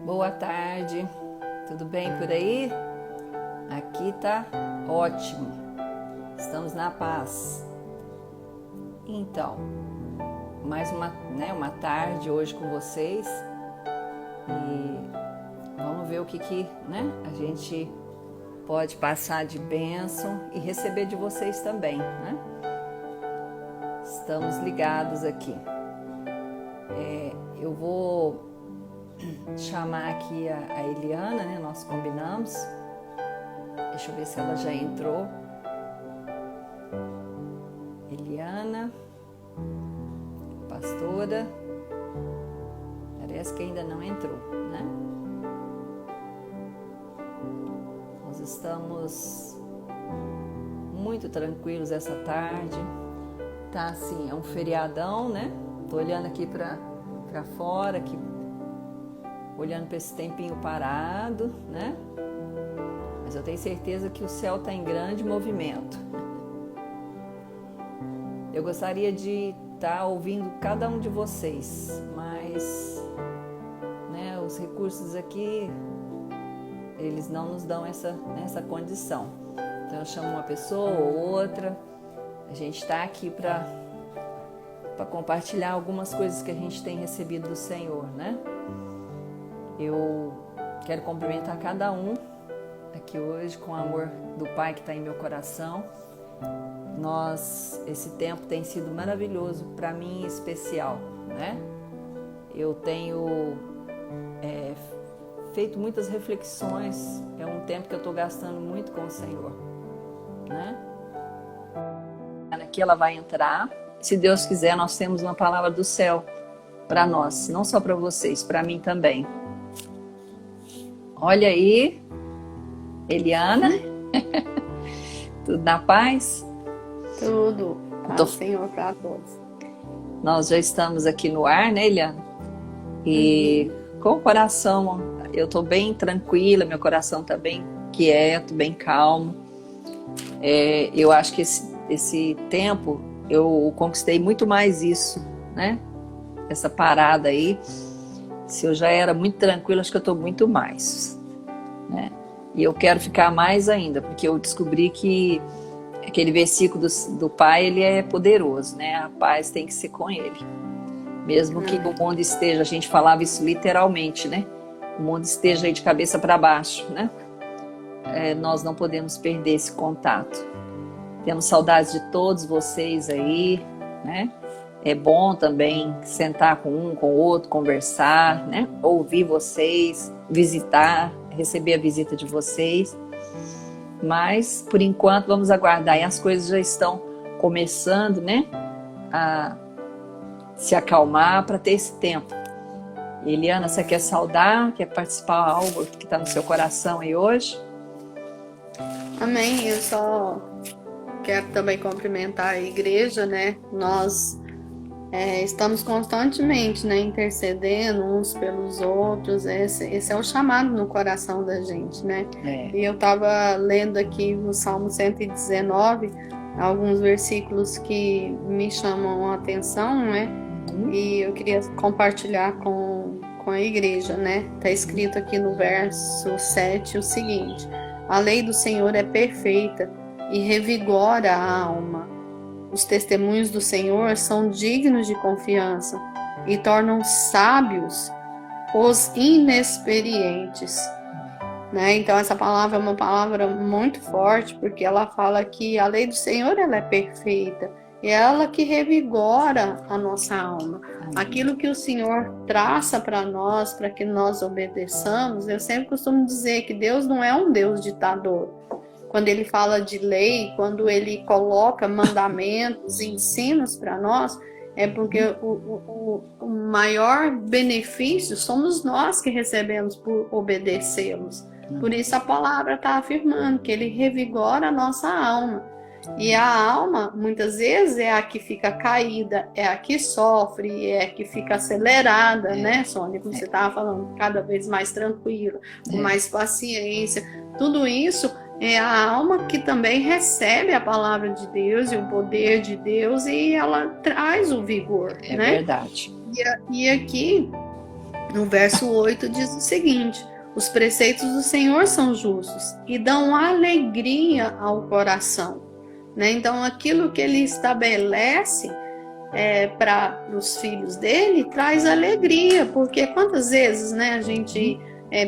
Boa tarde, tudo bem por aí? Aqui tá ótimo, estamos na paz. Então, mais uma tarde hoje com vocês e vamos ver o que a gente pode passar de bênção e receber de vocês também, né? Estamos ligados aqui. Eu vou chamar aqui a Eliana, né? Nós combinamos. Deixa eu ver se ela já entrou. Eliana, pastora. Parece que ainda não entrou, né? Nós estamos muito tranquilos essa tarde. Tá assim, é um feriadão, né? Tô olhando aqui para fora, aqui, olhando para esse tempinho parado, né? Mas eu tenho certeza que o céu está em grande movimento. Eu gostaria de estar ouvindo cada um de vocês, mas né, os recursos aqui, eles não nos dão essa condição. Então eu chamo uma pessoa ou outra, a gente está aqui para compartilhar algumas coisas que a gente tem recebido do Senhor, né? Eu quero cumprimentar cada um aqui hoje com o amor do Pai que está em meu coração. Esse tempo tem sido maravilhoso para mim, especial, né? Eu tenho feito muitas reflexões, é um tempo que eu estou gastando muito com o Senhor, né? Aqui ela vai entrar. Se Deus quiser, nós temos uma palavra do céu para nós, não só para vocês, para mim também. Olha aí, Eliana, tudo na paz? Tudo, paz, Senhor, para todos. Nós já estamos aqui no ar, né, Eliana? E com o coração, eu estou bem tranquila, meu coração está bem quieto, bem calmo. Eu acho que esse tempo eu conquistei muito mais isso, né? Essa parada aí. Se eu já era muito tranquila, acho que eu estou muito mais, né? E eu quero ficar mais ainda, porque eu descobri que aquele versículo do Pai, ele é poderoso, né? A paz tem que ser com ele. Mesmo que o mundo esteja, a gente falava isso literalmente, né? O mundo esteja aí de cabeça para baixo, né? Nós não podemos perder esse contato. Temos saudades de todos vocês aí, né? É bom também sentar com um, com o outro, conversar, né? Ouvir vocês, visitar, receber a visita de vocês. Mas, por enquanto, vamos aguardar. E as coisas já estão começando, né? A se acalmar para ter esse tempo. Eliana, você quer saudar? Quer participar de algo que está no seu coração aí hoje? Amém. Eu só quero também cumprimentar a igreja, né? Nós estamos constantemente, né, intercedendo uns pelos outros. Esse é o chamado no coração da gente, né? E eu estava lendo aqui no Salmo 119, alguns versículos que me chamam a atenção, né? E eu queria compartilhar com a igreja, né? Está escrito aqui no verso 7 o seguinte: a lei do Senhor é perfeita e revigora a alma. Os testemunhos do Senhor são dignos de confiança e tornam sábios os inexperientes. Né? Então essa palavra é uma palavra muito forte, porque ela fala que a lei do Senhor ela é perfeita e é ela que revigora a nossa alma. Aquilo que o Senhor traça para nós, para que nós obedeçamos. Eu sempre costumo dizer que Deus não é um Deus ditador. Quando ele fala de lei, quando ele coloca mandamentos, ensinos para nós, é porque o maior benefício somos nós que recebemos por obedecê-los. Por isso a palavra está afirmando que ele revigora a nossa alma. E a alma, muitas vezes, é a que fica caída, é a que sofre, é a que fica acelerada, né, Sônia? Como você estava falando, cada vez mais tranquila, com mais paciência. Tudo isso é a alma que também recebe a palavra de Deus e o poder de Deus, e ela traz o vigor, né? Verdade. E aqui No verso 8 diz o seguinte: os preceitos do Senhor são justos e dão alegria ao coração. Né? Então, aquilo que ele estabelece para os filhos dele traz alegria, porque quantas vezes, né, a gente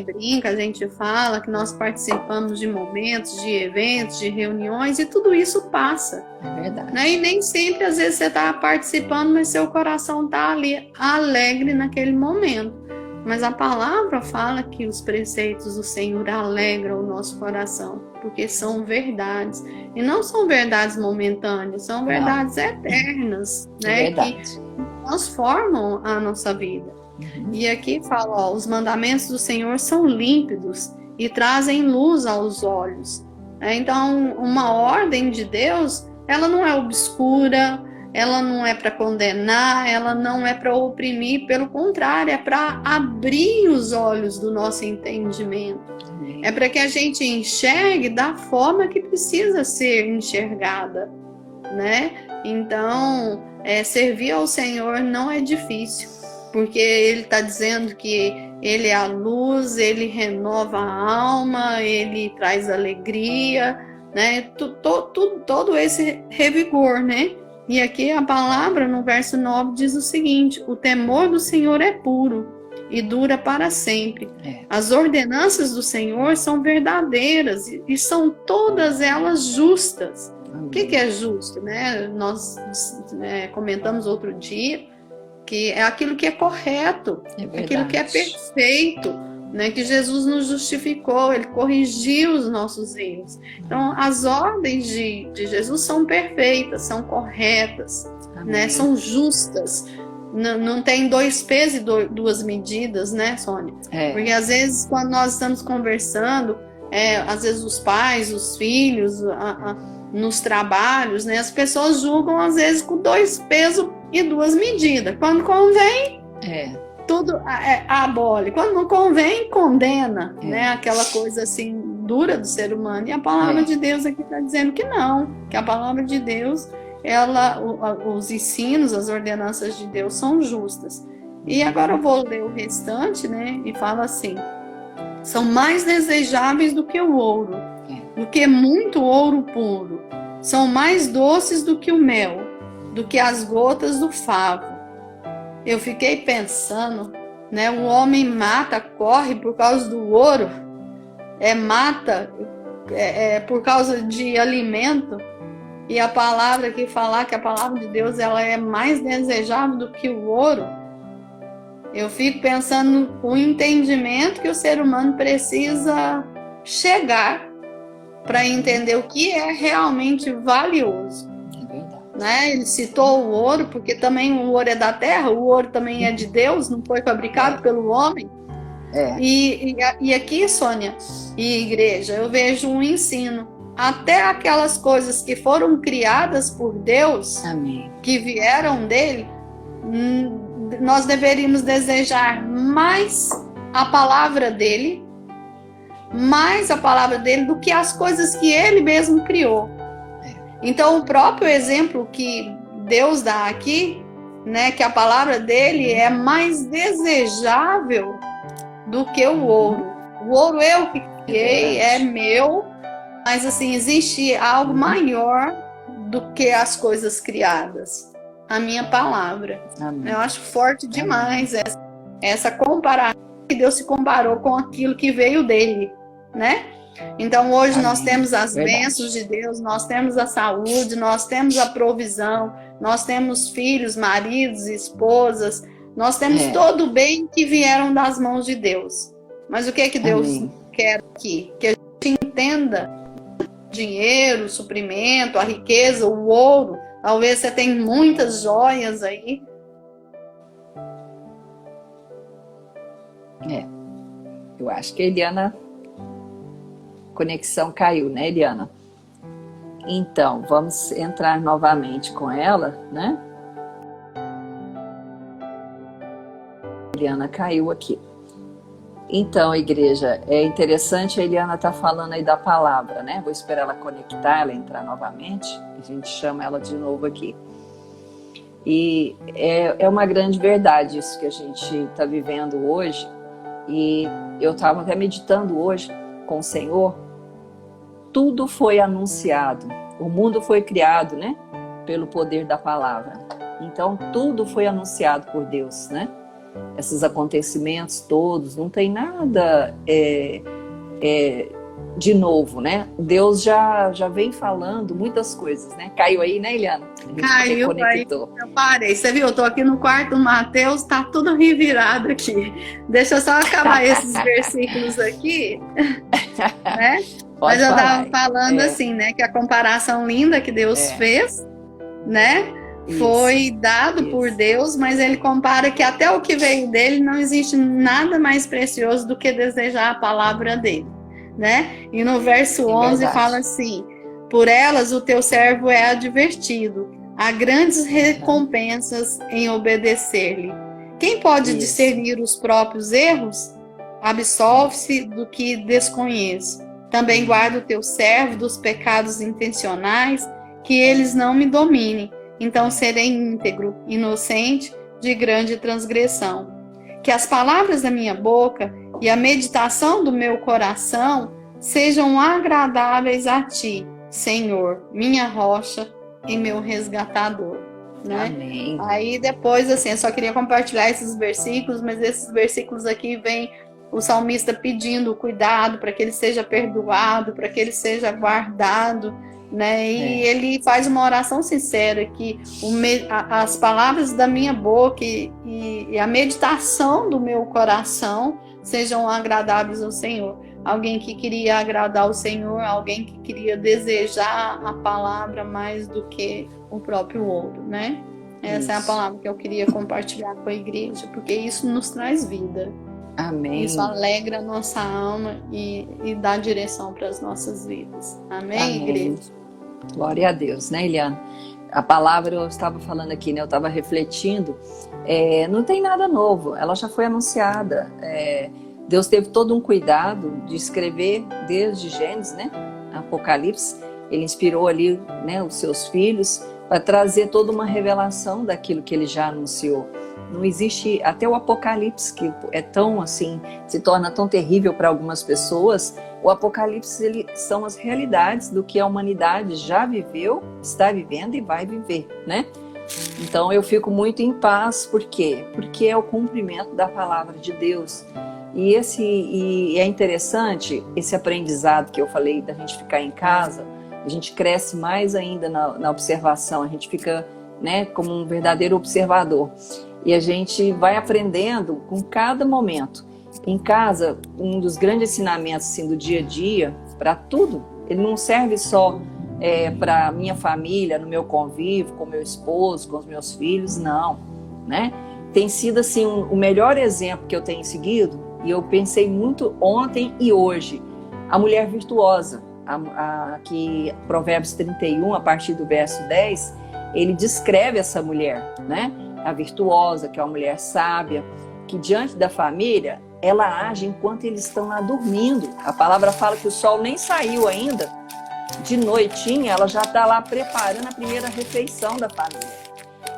brinca, a gente fala que nós participamos de momentos, de eventos, de reuniões, e tudo isso passa. É verdade. Né? E nem sempre, às vezes, você está participando, mas seu coração está ali alegre naquele momento. Mas a palavra fala que os preceitos do Senhor alegram o nosso coração, porque são verdades. E não são verdades momentâneas, são verdades eternas, né? Que transformam a nossa vida. E aqui fala, ó, os mandamentos do Senhor são límpidos e trazem luz aos olhos. Então, uma ordem de Deus, ela não é obscura, ela não é para condenar, ela não é para oprimir, pelo contrário, é para abrir os olhos do nosso entendimento. É para que a gente enxergue da forma que precisa ser enxergada, né? Então, servir ao Senhor não é difícil, porque Ele está dizendo que Ele é a luz, Ele renova a alma, Ele traz alegria, né? Todo esse revigor, né? E aqui a palavra, no verso 9, diz o seguinte: o temor do Senhor é puro e dura para sempre. As ordenanças do Senhor são verdadeiras e são todas elas justas. O que é justo, né? Nós comentamos outro dia que é aquilo que é correto, aquilo que é perfeito, né? Que Jesus nos justificou, Ele corrigiu os nossos erros. Então, as ordens de Jesus são perfeitas, são corretas, né? São justas. Não tem dois pesos e duas medidas, né, Sônia? Porque às vezes, quando nós estamos conversando, às vezes os pais, os filhos, nos trabalhos, né, as pessoas julgam às vezes com dois pesos e duas medidas. Quando convém, tudo abole. Quando não convém, condena, né? Aquela coisa assim dura do ser humano. E a palavra de Deus aqui está dizendo que não, que a palavra de Deus, os ensinos, as ordenanças de Deus são justas. E agora eu vou ler o restante, né? E fala assim: são mais desejáveis do que o ouro, do que muito ouro puro. São mais doces do que o mel, do que as gotas do favo. Eu fiquei pensando, né? O homem mata, corre por causa do ouro, mata por causa de alimento. E a palavra aqui falar que a palavra de Deus ela é mais desejável do que o ouro. Eu fico pensando no entendimento que o ser humano precisa chegar para entender o que é realmente valioso. Né? Ele citou o ouro, porque também o ouro é da terra, o ouro também é de Deus, não foi fabricado pelo homem. E aqui, Sônia e igreja, eu vejo um ensino. Até aquelas coisas que foram criadas por Deus, que vieram dele, nós deveríamos desejar mais a palavra dele do que as coisas que ele mesmo criou. Então, o próprio exemplo que Deus dá aqui, né, que a palavra dele é mais desejável do que o ouro. O ouro eu que criei, é meu, mas assim, existe algo maior do que as coisas criadas. A minha palavra. Eu acho forte demais essa comparação que Deus se comparou com aquilo que veio dele, né? Então hoje nós temos as bênçãos de Deus, nós temos a saúde, nós temos a provisão, nós temos filhos, maridos, esposas, nós temos todo o bem que vieram das mãos de Deus. Mas o que é que Deus quer aqui? Que a gente entenda o dinheiro, o suprimento, a riqueza, o ouro. Talvez você tenha muitas joias aí. Eu acho que a Eliana, conexão caiu, né, Eliana? Então, vamos entrar novamente com ela, né? Eliana caiu aqui. Então, igreja, é interessante, a Eliana tá falando aí da palavra, né? Vou esperar ela conectar, ela entrar novamente, a gente chama ela de novo aqui. E é uma grande verdade isso que a gente está vivendo hoje. E eu estava até meditando hoje com o Senhor. Tudo foi anunciado. O mundo foi criado, né? Pelo poder da palavra. Então, tudo foi anunciado por Deus, né? Esses acontecimentos todos, não tem nada de novo, né? Deus já vem falando muitas coisas, né? Caiu aí, né, Eliana? Caiu aí, eu parei. Você viu, eu tô aqui no quarto do Mateus, tá tudo revirado aqui. Deixa eu só acabar esses versículos aqui, né? Mas eu tava falando assim, né? Que a comparação linda que Deus fez, né? Foi dado por Deus, mas ele compara que até o que veio dele não existe nada mais precioso do que desejar a palavra dele, né? E no verso 11 fala assim: por elas o teu servo é advertido, há grandes recompensas em obedecer-lhe. Quem pode discernir os próprios erros? Absolve-se do que desconhece. Também guarda o teu servo dos pecados intencionais, que eles não me dominem. Então serei íntegro, inocente, de grande transgressão. Que as palavras da minha boca e a meditação do meu coração sejam agradáveis a ti, Senhor, minha rocha e meu resgatador. Né? Amém. Aí depois, assim, eu só queria compartilhar esses versículos, mas esses versículos aqui vem o salmista pedindo cuidado para que ele seja perdoado, para que ele seja guardado, né? E ele faz uma oração sincera que as palavras da minha boca e a meditação do meu coração sejam agradáveis ao Senhor. Alguém que queria agradar o Senhor, alguém que queria desejar a palavra mais do que o próprio ouro, né? Essa é a palavra que eu queria compartilhar com a igreja, porque isso nos traz vida. Amém. Isso alegra a nossa alma e dá direção para as nossas vidas. Amém, igreja? Glória a Deus, né, Eliana? A palavra, eu estava falando aqui, né? Eu estava refletindo. Não tem nada novo, ela já foi anunciada. Deus teve todo um cuidado de escrever desde Gênesis, né? Apocalipse. Ele inspirou ali, né, os seus filhos para trazer toda uma revelação daquilo que ele já anunciou. Não existe, até o Apocalipse, que é tão assim, se torna tão terrível para algumas pessoas, o Apocalipse são as realidades do que a humanidade já viveu, está vivendo e vai viver, né? Então eu fico muito em paz, por quê? Porque é o cumprimento da palavra de Deus. E é interessante esse aprendizado que eu falei da gente ficar em casa, a gente cresce mais ainda na observação, a gente fica, né, como um verdadeiro observador. E a gente vai aprendendo com cada momento. Em casa, um dos grandes ensinamentos assim, do dia a dia, para tudo, ele não serve só para minha família, no meu convívio, com meu esposo, com os meus filhos, não. Né? Tem sido assim, o melhor exemplo que eu tenho seguido, e eu pensei muito ontem e hoje, a mulher virtuosa, que Provérbios 31, a partir do verso 10, ele descreve essa mulher, né? A virtuosa, que é uma mulher sábia, que diante da família, ela age enquanto eles estão lá dormindo. A palavra fala que o sol nem saiu ainda, de noitinha ela já está lá preparando a primeira refeição da família.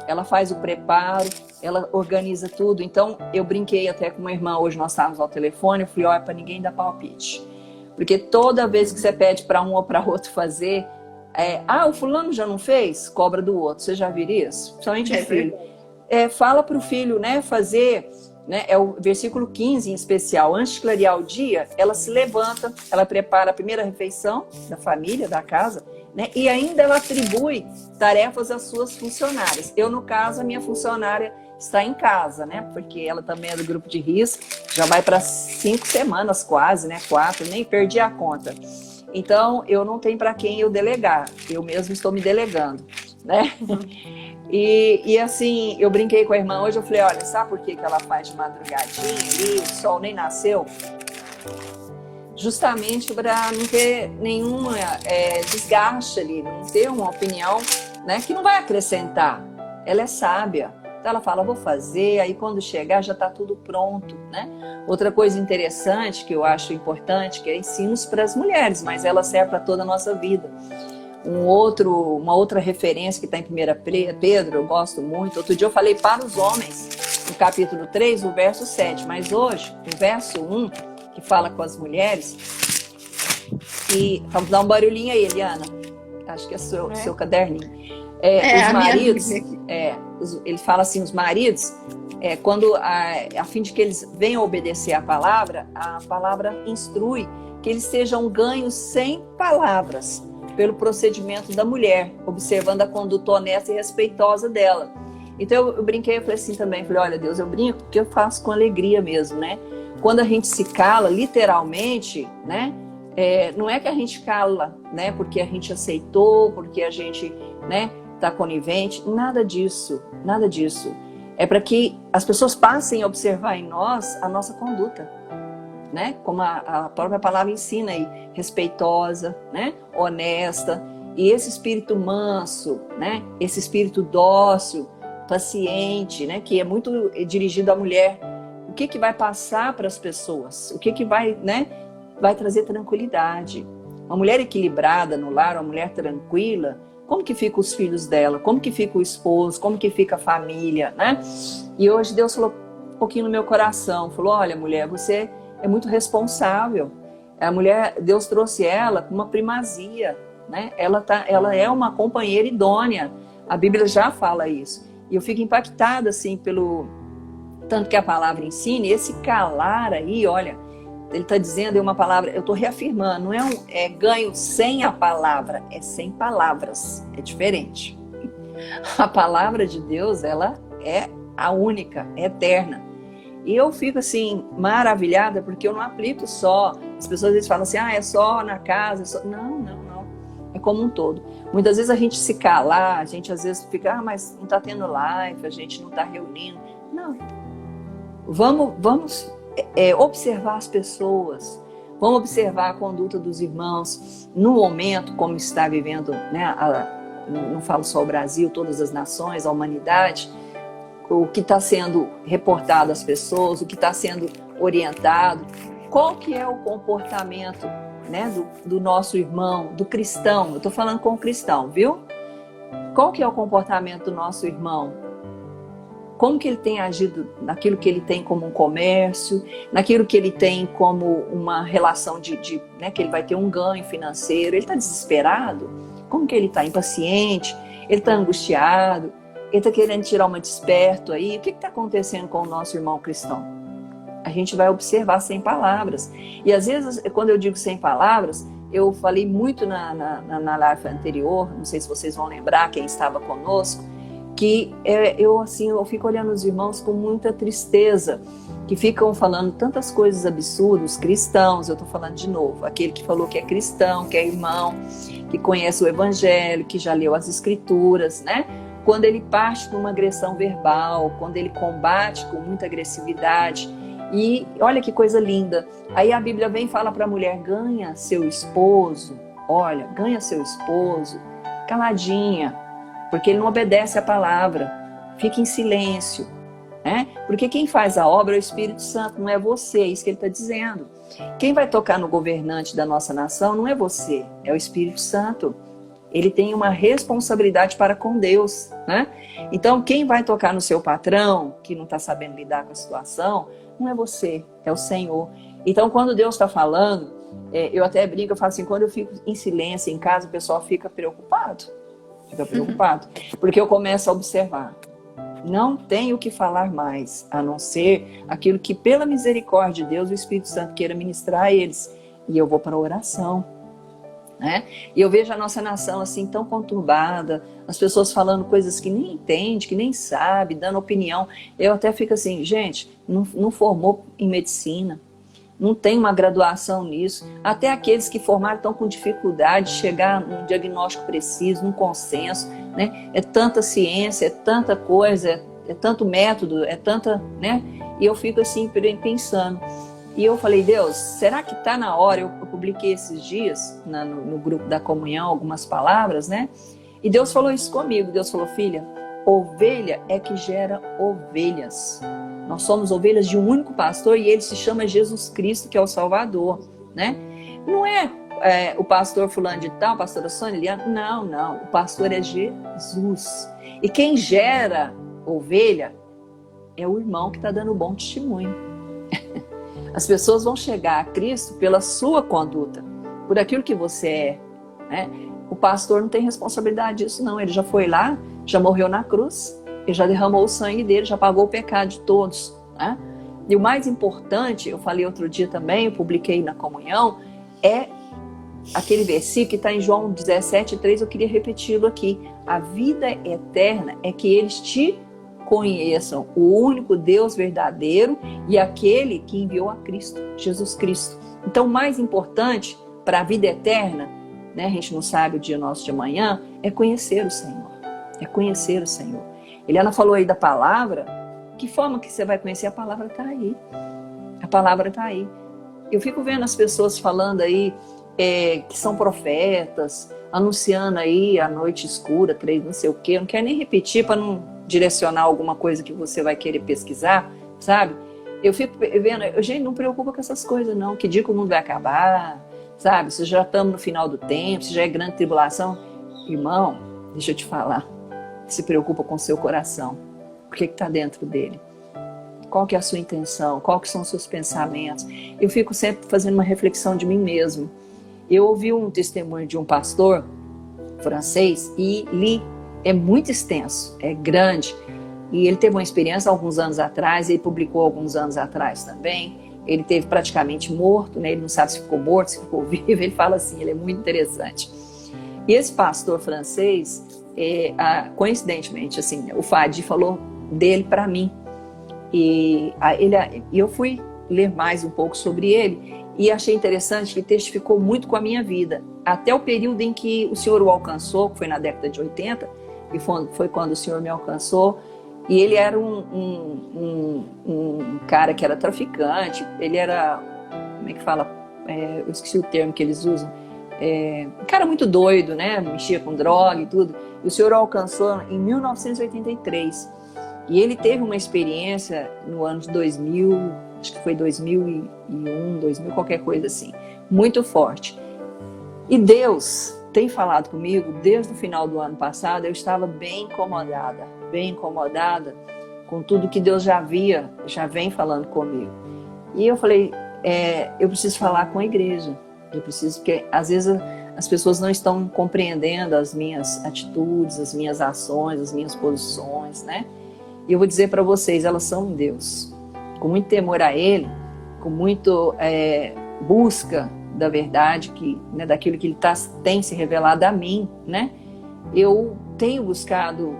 Ela faz o preparo, ela organiza tudo. Então, eu brinquei até com uma irmã, hoje nós estávamos ao telefone, eu falei, olha, para ninguém dar palpite. Porque toda vez que você pede para um ou para outro fazer, o fulano já não fez? Cobra do outro. Você já viu isso? Principalmente o filho. Fala para o filho, né, fazer, né, é o versículo 15 em especial, antes de clarear o dia, ela se levanta, ela prepara a primeira refeição da família, da casa, né, e ainda ela atribui tarefas às suas funcionárias. Eu, no caso, a minha funcionária está em casa, né, porque ela também é do grupo de risco, já vai para 5 semanas quase, né, 4, nem perdi a conta. Então, eu não tenho para quem eu delegar, eu mesmo estou me delegando, né? E assim, eu brinquei com a irmã hoje, eu falei, olha, sabe por que ela faz de madrugadinha ali, o sol nem nasceu? Justamente para não ter nenhum desgaste ali, não ter uma opinião, né, que não vai acrescentar. Ela é sábia, então ela fala, vou fazer, aí quando chegar já está tudo pronto, né? Outra coisa interessante que eu acho importante, que é ensinos para as mulheres, mas ela serve para toda a nossa vida. uma outra referência que está em 1 Pedro, eu gosto muito. Outro dia eu falei para os homens, no capítulo 3, o verso 7. Mas hoje, o verso 1, que fala com as mulheres, e vamos dar um barulhinho aí, Eliana. Acho que é seu caderninho. Os maridos, ele fala assim, os maridos, quando a fim de que eles venham obedecer a palavra instrui que eles sejam ganhos sem palavras, pelo procedimento da mulher, observando a conduta honesta e respeitosa dela. Então eu brinquei, eu falei assim também, falei, olha Deus, eu brinco porque eu faço com alegria mesmo, né? Quando a gente se cala, literalmente, né? Não é que a gente cala, né? Porque a gente aceitou, porque a gente, né, tá conivente, nada disso, nada disso. É para que as pessoas passem a observar em nós a nossa conduta, né? Como a própria palavra ensina aí, respeitosa, né? Honesta, e esse espírito manso, né? Esse espírito dócil, paciente, né? Que é muito dirigido à mulher. O que vai passar para as pessoas? O que vai, né? Vai trazer tranquilidade. Uma mulher equilibrada no lar, uma mulher tranquila, como que ficam os filhos dela? Como que fica o esposo? Como que fica a família, né? E hoje Deus falou um pouquinho no meu coração, falou, olha mulher, você é muito responsável. A mulher, Deus trouxe ela com uma primazia, né? Ela é uma companheira idônea. A Bíblia já fala isso. E eu fico impactada, assim, pelo tanto que a palavra ensina. E esse calar aí, olha, ele está dizendo, é uma palavra, eu estou reafirmando, não é ganho sem a palavra, é sem palavras, é diferente. A palavra de Deus, ela é a única, é eterna. E eu fico assim, maravilhada, porque eu não aplico só, as pessoas às vezes falam assim, é só na casa, Não, é como um todo. Muitas vezes a gente se cala, a gente às vezes fica, mas não está tendo live, a gente não está reunindo. Não, vamos observar as pessoas, vamos observar a conduta dos irmãos no momento como está vivendo, né? Não falo só o Brasil, todas as nações, a humanidade, o que está sendo reportado às pessoas, o que está sendo orientado, qual que é o comportamento, né, do nosso irmão, do cristão. Eu estou falando com o cristão, viu? Qual que é o comportamento do nosso irmão? Como que ele tem agido naquilo que ele tem como um comércio, naquilo que ele tem como uma relação né, que ele vai ter um ganho financeiro. Ele está desesperado? Como que ele está? Impaciente? Ele está angustiado? Ele está querendo tirar uma desperto aí? O que está acontecendo com o nosso irmão cristão? A gente vai observar sem palavras. E às vezes, quando eu digo sem palavras, eu falei muito na live anterior, não sei se vocês vão lembrar, quem estava conosco, que eu fico olhando os irmãos com muita tristeza, que ficam falando tantas coisas absurdas, cristãos, eu estou falando de novo, aquele que falou que é cristão, que é irmão, que conhece o evangelho, que já leu as escrituras, né? Quando ele parte de uma agressão verbal, quando ele combate com muita agressividade, e olha que coisa linda, aí a Bíblia vem e fala para a mulher, ganha seu esposo, caladinha, porque ele não obedece a palavra, fica em silêncio, né? Porque quem faz a obra é o Espírito Santo, não é você, é isso que ele está dizendo. Quem vai tocar no governante da nossa nação não é você, é o Espírito Santo. Ele tem uma responsabilidade para com Deus, né? Então, quem vai tocar no seu patrão, que não está sabendo lidar com a situação, não é você, é o Senhor. Então, quando Deus está falando, eu até brinco, eu falo assim, quando eu fico em silêncio em casa, o pessoal fica preocupado, porque eu começo a observar. Não tenho o que falar mais, a não ser aquilo que, pela misericórdia de Deus, o Espírito Santo queira ministrar a eles. E eu vou para a oração. Né? E eu vejo a nossa nação assim tão conturbada, as pessoas falando coisas que nem entende, que nem sabe, dando opinião. Eu até fico assim, gente, não formou em medicina, não tem uma graduação nisso. Até aqueles que formaram estão com dificuldade de chegar num diagnóstico preciso, num consenso, né? É tanta ciência, é tanta coisa, é tanto método, é tanta, né? E eu fico assim pensando. E eu falei, Deus, será que está na hora? Eu publiquei esses dias no grupo da comunhão algumas palavras, né? E Deus falou isso comigo. Deus falou, filha, ovelha é que gera ovelhas. Nós somos ovelhas de um único pastor e ele se chama Jesus Cristo, que é o Salvador, né? Não é o pastor fulano de tal, a pastora Sônia Eliana. Não. O pastor é Jesus. E quem gera ovelha é o irmão que está dando bom testemunho. As pessoas vão chegar a Cristo pela sua conduta, por aquilo que você é, né? O pastor não tem responsabilidade disso, não. Ele já foi lá, já morreu na cruz, ele já derramou o sangue dele, já pagou o pecado de todos, né? E o mais importante, eu falei outro dia também, eu publiquei na comunhão, é aquele versículo que está em João 17:3, eu queria repeti-lo aqui. A vida eterna é que eles te conheçam, o único Deus verdadeiro e aquele que enviou a Cristo, Jesus Cristo. Então, o mais importante para a vida eterna, né, a gente não sabe o dia nosso de amanhã, é conhecer o Senhor. É conhecer o Senhor. Eliana falou aí da palavra. Que forma que você vai conhecer? A palavra está aí. A palavra está aí. Eu fico vendo as pessoas falando aí que são profetas, anunciando aí a noite escura, 3 não sei o quê. Eu não quero nem repetir para não direcionar alguma coisa que você vai querer pesquisar, sabe? Eu fico vendo, gente, não preocupa com essas coisas não, que dia que o mundo vai acabar, sabe? Se já estamos no final do tempo, se já é grande tribulação. Irmão, deixa eu te falar, se preocupa com o seu coração. O que está dentro dele? Qual que é a sua intenção? Qual que são os seus pensamentos? Eu fico sempre fazendo uma reflexão de mim mesmo. Eu ouvi um testemunho de um pastor francês e li, é muito extenso, é grande. E ele teve uma experiência há alguns anos atrás, ele publicou alguns anos atrás também. Ele teve praticamente morto, né? Ele não sabe se ficou morto, se ficou vivo. Ele fala assim, ele é muito interessante. E esse pastor francês, coincidentemente, assim, o Fadi falou dele para mim. E eu fui ler mais um pouco sobre ele e achei interessante que testificou muito com a minha vida. Até o período em que o Senhor o alcançou, que foi na década de 80, e foi quando o Senhor me alcançou. E ele era um cara que era traficante, ele era, como é que fala? Eu esqueci o termo que eles usam. Um cara muito doido, né? Mexia com droga e tudo. E o Senhor o alcançou em 1983. E ele teve uma experiência no ano de 2000, acho que foi 2001, 2000, qualquer coisa assim, muito forte. E Deus tem falado comigo, desde o final do ano passado, eu estava bem incomodada com tudo que Deus já vem falando comigo. E eu falei, eu preciso falar com a igreja, porque às vezes as pessoas não estão compreendendo as minhas atitudes, as minhas ações, as minhas posições, né? E eu vou dizer para vocês, elas são em Deus. Com muito temor a Ele, com muito busca da verdade, né, daquilo que Ele tem se revelado a mim, né? Eu tenho buscado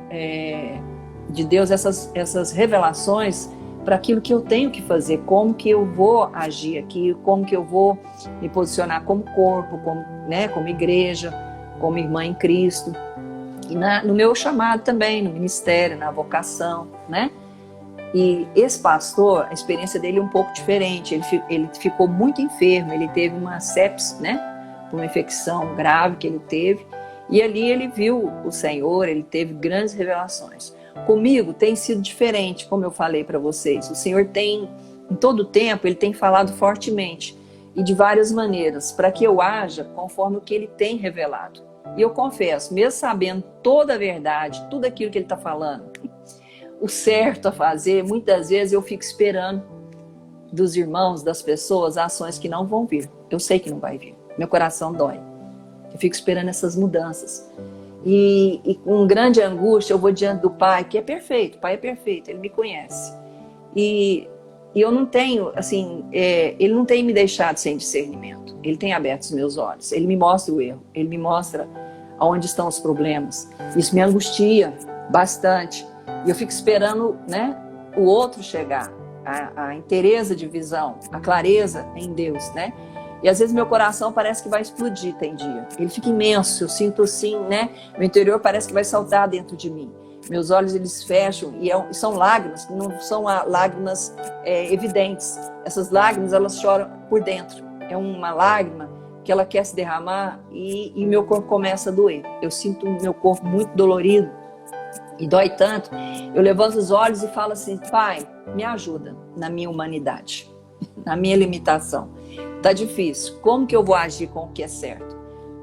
de Deus essas revelações para aquilo que eu tenho que fazer, como que eu vou agir aqui, como que eu vou me posicionar como corpo, como igreja, como irmã em Cristo. E no meu chamado também, no ministério, na vocação, né? E esse pastor, a experiência dele é um pouco diferente. Ele ficou muito enfermo, ele teve uma sepse, né? Uma infecção grave que ele teve. E ali ele viu o Senhor, ele teve grandes revelações. Comigo tem sido diferente, como eu falei para vocês. O Senhor tem, em todo o tempo, ele tem falado fortemente e de várias maneiras, para que eu haja conforme o que ele tem revelado. E eu confesso, mesmo sabendo toda a verdade, tudo aquilo que ele está falando, o certo a fazer, muitas vezes eu fico esperando dos irmãos, das pessoas, ações que não vão vir. Eu sei que não vai vir. Meu coração dói. Eu fico esperando essas mudanças. E com grande angústia eu vou diante do Pai, que é perfeito. O Pai é perfeito, Ele me conhece. E eu não tenho, assim, Ele não tem me deixado sem discernimento. Ele tem aberto os meus olhos. Ele me mostra o erro. Ele me mostra onde estão os problemas. Isso me angustia bastante. E eu fico esperando, né, o outro chegar. A inteireza de visão, a clareza em Deus, né? E às vezes meu coração parece que vai explodir, tem dia. Ele fica imenso, eu sinto assim, né? Meu interior parece que vai saltar dentro de mim. Meus olhos, eles fecham e são lágrimas, não são lágrimas evidentes. Essas lágrimas, elas choram por dentro. É uma lágrima que ela quer se derramar e meu corpo começa a doer. Eu sinto o meu corpo muito dolorido e dói tanto. Eu levanto os olhos e falo assim, Pai, me ajuda na minha humanidade. na minha limitação. Tá difícil. Como que eu vou agir com o que é certo?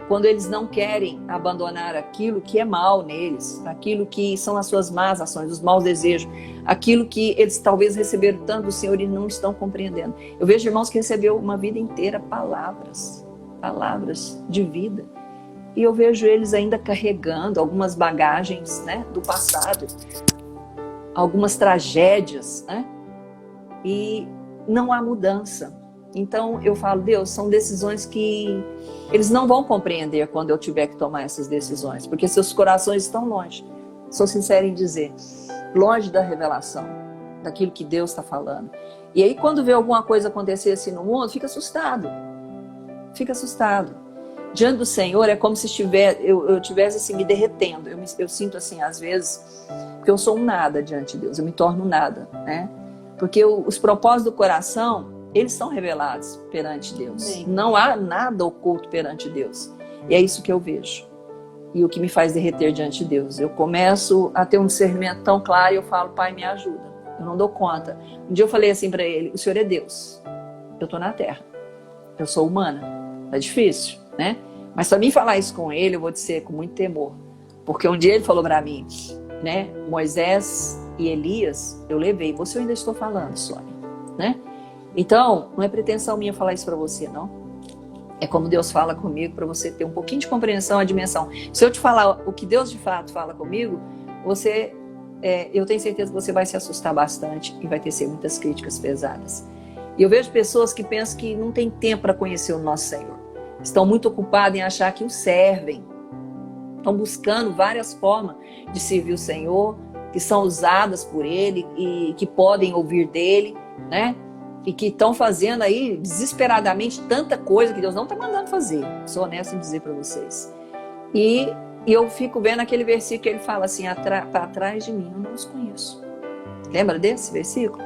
Quando eles não querem abandonar aquilo que é mal neles, aquilo que são as suas más ações, os maus desejos, aquilo que eles talvez receberam tanto do Senhor e não estão compreendendo. Eu vejo irmãos que receberam uma vida inteira palavras de vida. E eu vejo eles ainda carregando algumas bagagens, né, do passado, algumas tragédias, né? E não há mudança. Então eu falo, Deus, são decisões que eles não vão compreender quando eu tiver que tomar essas decisões, porque seus corações estão longe. Sou sincera em dizer, longe da revelação, daquilo que Deus está falando. E aí quando vê alguma coisa acontecer assim no mundo, fica assustado. Fica assustado. Diante do Senhor é como se eu estivesse assim, me derretendo. Eu sinto assim, às vezes, que eu sou um nada diante de Deus, eu me torno nada, né? Porque os propósitos do coração, eles são revelados perante Deus. Sim. Não há nada oculto perante Deus. E é isso que eu vejo. E o que me faz derreter diante de Deus. Eu começo a ter um discernimento tão claro e eu falo, Pai, me ajuda. Eu não dou conta. Um dia eu falei assim para ele, o Senhor é Deus. Eu estou na terra. Eu sou humana. É difícil, né? Mas para mim falar isso com ele, eu vou dizer com muito temor. Porque um dia ele falou para mim, né? Moisés e Elias, eu levei. Você eu ainda estou falando, Sônia, né? Então, não é pretensão minha falar isso para você, não. É como Deus fala comigo, para você ter um pouquinho de compreensão, a dimensão. Se eu te falar o que Deus de fato fala comigo, eu tenho certeza que você vai se assustar bastante e vai ter muitas críticas pesadas. E eu vejo pessoas que pensam que não tem tempo para conhecer o nosso Senhor. Estão muito ocupados em achar que o servem. Estão buscando várias formas de servir o Senhor, que são usadas por Ele e que podem ouvir dEle, né? E que estão fazendo aí desesperadamente tanta coisa que Deus não está mandando fazer. Sou honesta em dizer para vocês. E eu fico vendo aquele versículo que ele fala assim, para trás de mim, eu não os conheço. Lembra desse versículo?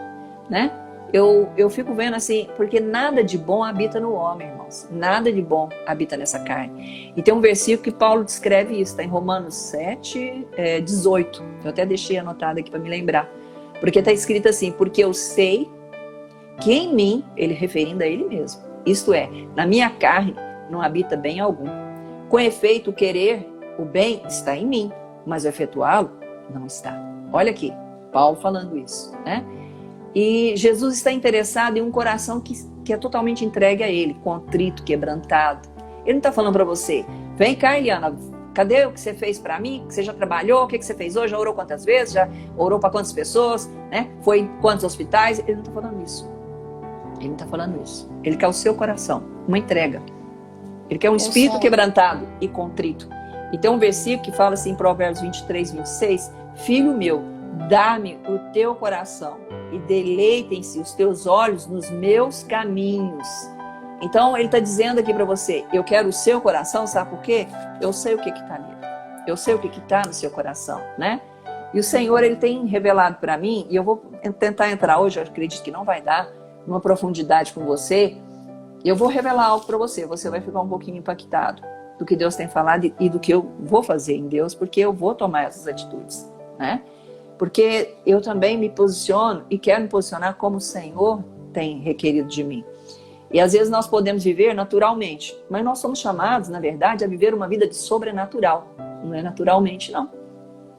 Né? Eu fico vendo assim, porque nada de bom habita no homem, irmãos. Nada de bom habita nessa carne. E tem um versículo que Paulo descreve isso, está em Romanos 7, 18. Eu até deixei anotado aqui para me lembrar. Porque está escrito assim, porque eu sei que em mim, ele referindo a ele mesmo, isto é, na minha carne não habita bem algum. Com efeito, o querer o bem está em mim, mas o efetuá-lo não está. Olha aqui, Paulo falando isso, né? E Jesus está interessado em um coração que é totalmente entregue a ele, contrito, quebrantado. Ele não está falando para você, vem cá, Eliana, cadê o que você fez para mim? Que você já trabalhou? O que você fez hoje? Já orou quantas vezes? Já orou para quantas pessoas? Né? Foi em quantos hospitais? Ele não está falando isso. Ele não está falando isso. Ele quer o seu coração, uma entrega. Ele quer um espírito quebrantado e contrito. E tem um versículo que fala assim, em Provérbios 23, 26, Filho meu, dá-me o teu coração e deleitem-se os teus olhos nos meus caminhos. Então ele está dizendo aqui para você, eu quero o seu coração, sabe por quê? Eu sei o que está nele. Eu sei o que está no seu coração, né? E o Senhor, ele tem revelado para mim, e eu vou tentar entrar hoje, eu acredito que não vai dar, numa profundidade com você, eu vou revelar algo para você. Você vai ficar um pouquinho impactado do que Deus tem falado e do que eu vou fazer em Deus, porque eu vou tomar essas atitudes, né? Porque eu também me posiciono e quero me posicionar como o Senhor tem requerido de mim. E às vezes nós podemos viver naturalmente, mas nós somos chamados, na verdade, a viver uma vida de sobrenatural. Não é naturalmente, não.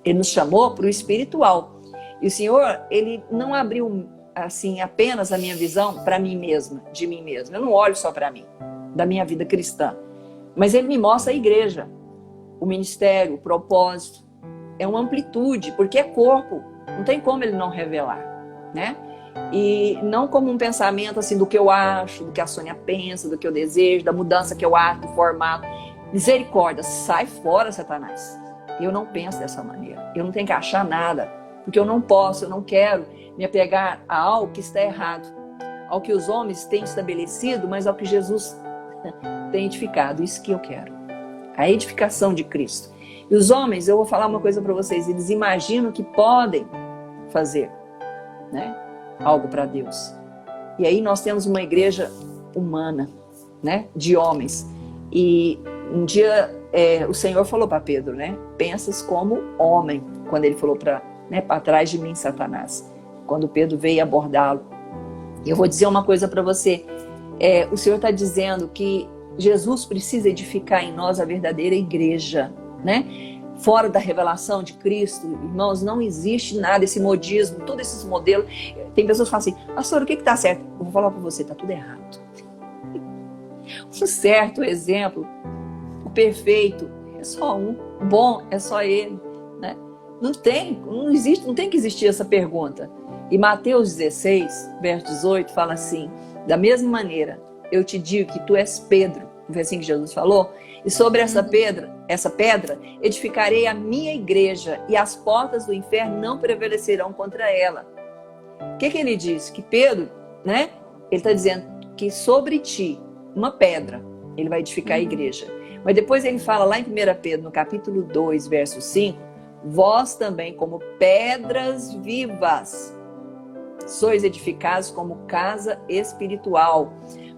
Ele nos chamou para o espiritual. E o Senhor, ele não abriu assim, apenas a minha visão para mim mesma, de mim mesma. Eu não olho só para mim, da minha vida cristã. Mas ele me mostra a igreja, o ministério, o propósito. É uma amplitude, porque é corpo. Não tem como ele não revelar, né? E não como um pensamento assim do que eu acho, do que a Sônia pensa, do que eu desejo, da mudança que eu acho, do formato. Misericórdia, sai fora, Satanás. Eu não penso dessa maneira. Eu não tenho que achar nada, porque eu não posso, eu não quero me apegar a algo que está errado, ao que os homens têm estabelecido, mas ao que Jesus tem edificado. Isso que eu quero. A edificação de Cristo. E os homens, eu vou falar uma coisa para vocês, eles imaginam que podem fazer, né, algo para Deus. E aí nós temos uma igreja humana, né, de homens. E um dia o Senhor falou para Pedro, né, pensas como homem, quando ele falou para trás de mim, Satanás. Quando Pedro veio abordá-lo. Eu vou dizer uma coisa para você. O Senhor está dizendo que Jesus precisa edificar em nós a verdadeira igreja, né? Fora da revelação de Cristo, irmãos, não existe nada, esse modismo, todos esses modelos. Tem pessoas que falam assim, pastor, o que está certo? Eu vou falar para você, está tudo errado. O certo, o exemplo, o perfeito, é só um. O bom é só ele, né? Não tem que existir essa pergunta. E Mateus 16, verso 18, fala assim, da mesma maneira, eu te digo que tu és Pedro, não foi assim que Jesus falou? E sobre essa pedra, edificarei a minha igreja, e as portas do inferno não prevalecerão contra ela. O que ele diz? Que Pedro, né? Ele está dizendo que sobre ti, uma pedra, ele vai edificar a igreja. Mas depois ele fala lá em 1 Pedro, no capítulo 2, verso 5, vós também, como pedras vivas, sois edificados como casa espiritual,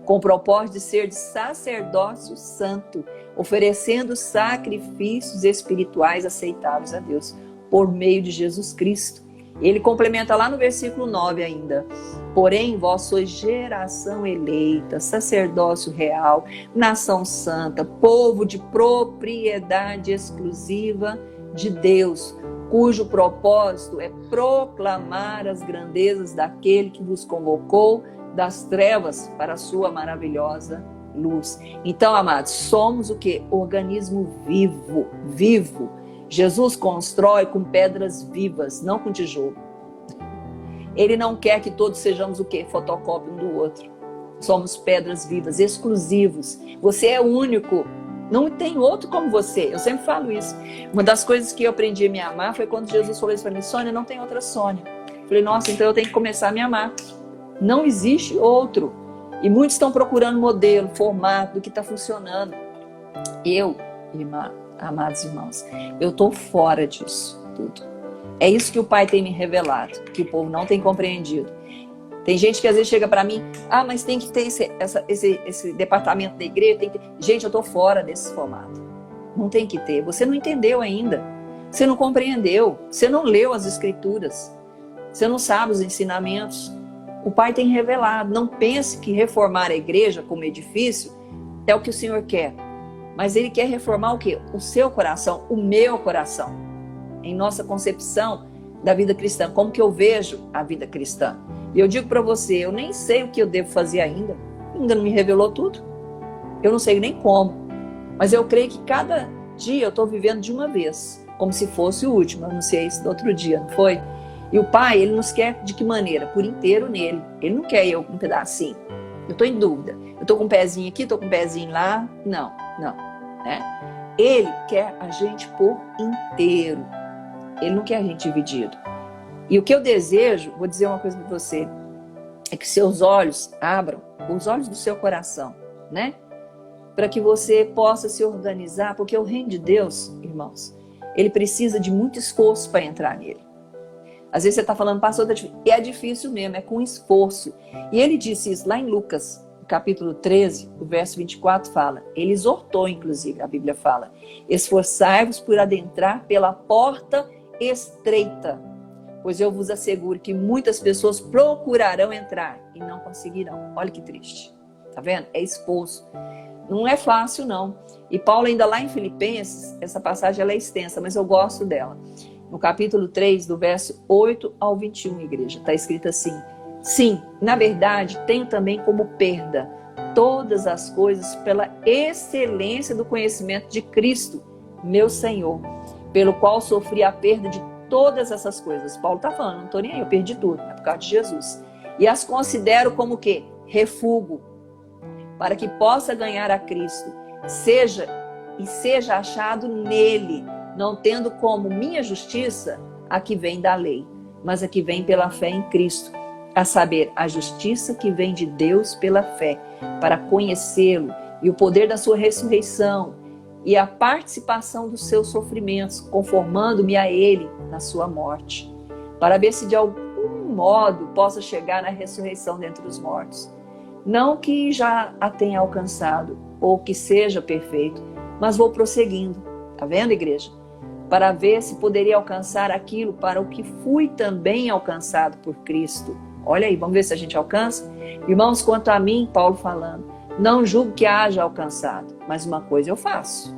com o propósito de ser de sacerdócio santo, oferecendo sacrifícios espirituais aceitáveis a Deus, por meio de Jesus Cristo. Ele complementa lá no versículo 9 ainda. Porém, vós sois geração eleita, sacerdócio real, nação santa, povo de propriedade exclusiva de Deus, cujo propósito é proclamar as grandezas daquele que vos convocou das trevas para a sua maravilhosa luz. Então, amados, somos o quê? Organismo vivo. Jesus constrói com pedras vivas, não com tijolo. Ele não quer que todos sejamos o quê? Fotocópia um do outro. Somos pedras vivas, exclusivos. Você é único. Não tem outro como você. Eu sempre falo isso. Uma das coisas que eu aprendi a me amar foi quando Jesus falou isso para mim. Sônia, não tem outra Sônia. Eu falei, nossa, então eu tenho que começar a me amar. Não existe outro. E muitos estão procurando modelo, formato do que está funcionando. Eu, amados irmãos, eu estou fora disso tudo. É isso que o Pai tem me revelado, que o povo não tem compreendido. Tem gente que às vezes chega para mim, mas tem que ter esse departamento da igreja. Tem que ter. Gente, eu estou fora desse formato. Não tem que ter. Você não entendeu ainda. Você não compreendeu. Você não leu as escrituras. Você não sabe os ensinamentos. O Pai tem revelado. Não pense que reformar a igreja como edifício é o que o Senhor quer. Mas Ele quer reformar o quê? O seu coração, o meu coração. Em nossa concepção da vida cristã. Como que eu vejo a vida cristã? E eu digo para você, eu nem sei o que eu devo fazer ainda. Ainda não me revelou tudo. Eu não sei nem como. Mas eu creio que cada dia eu estou vivendo de uma vez. Como se fosse o último. Eu anunciei isso do outro dia, não foi? E o Pai, Ele nos quer de que maneira? Por inteiro nele. Ele não quer eu um pedacinho. Eu estou em dúvida. Eu estou com um pezinho aqui, estou com um pezinho lá. Não. Né? Ele quer a gente por inteiro. Ele não quer a gente dividido. E o que eu desejo, vou dizer uma coisa para você, é que seus olhos abram, os olhos do seu coração, né? Para que você possa se organizar, porque o reino de Deus, irmãos, ele precisa de muito esforço para entrar nele. Às vezes você está falando, pastor, e é difícil mesmo, é com esforço. E ele disse isso lá em Lucas, capítulo 13, o verso 24 fala, ele exortou, inclusive, a Bíblia fala, esforçai-vos por adentrar pela porta estreita, pois eu vos asseguro que muitas pessoas procurarão entrar e não conseguirão. Olha que triste. Tá vendo? É esforço. Não é fácil, não. E Paulo ainda lá em Filipenses, essa passagem ela é extensa, mas eu gosto dela. No capítulo 3, do verso 8 ao 21, igreja, está escrito assim. Sim, na verdade, tenho também como perda todas as coisas pela excelência do conhecimento de Cristo, meu Senhor, pelo qual sofri a perda de todas essas coisas. Paulo está falando, não estou nem aí, eu perdi tudo, é por causa de Jesus. E as considero como o quê? Refúgio, para que possa ganhar a Cristo, seja achado nele, não tendo como minha justiça a que vem da lei, mas a que vem pela fé em Cristo, a saber, a justiça que vem de Deus pela fé, para conhecê-lo e o poder da sua ressurreição, e a participação dos seus sofrimentos, conformando-me a Ele na sua morte, para ver se de algum modo possa chegar na ressurreição dentre os mortos. Não que já a tenha alcançado, ou que seja perfeito, mas vou prosseguindo. Tá vendo, igreja? Para ver se poderia alcançar aquilo para o que fui também alcançado por Cristo. Olha aí, vamos ver se a gente alcança. Irmãos, quanto a mim, Paulo falando, não julgo que haja alcançado, mas uma coisa eu faço.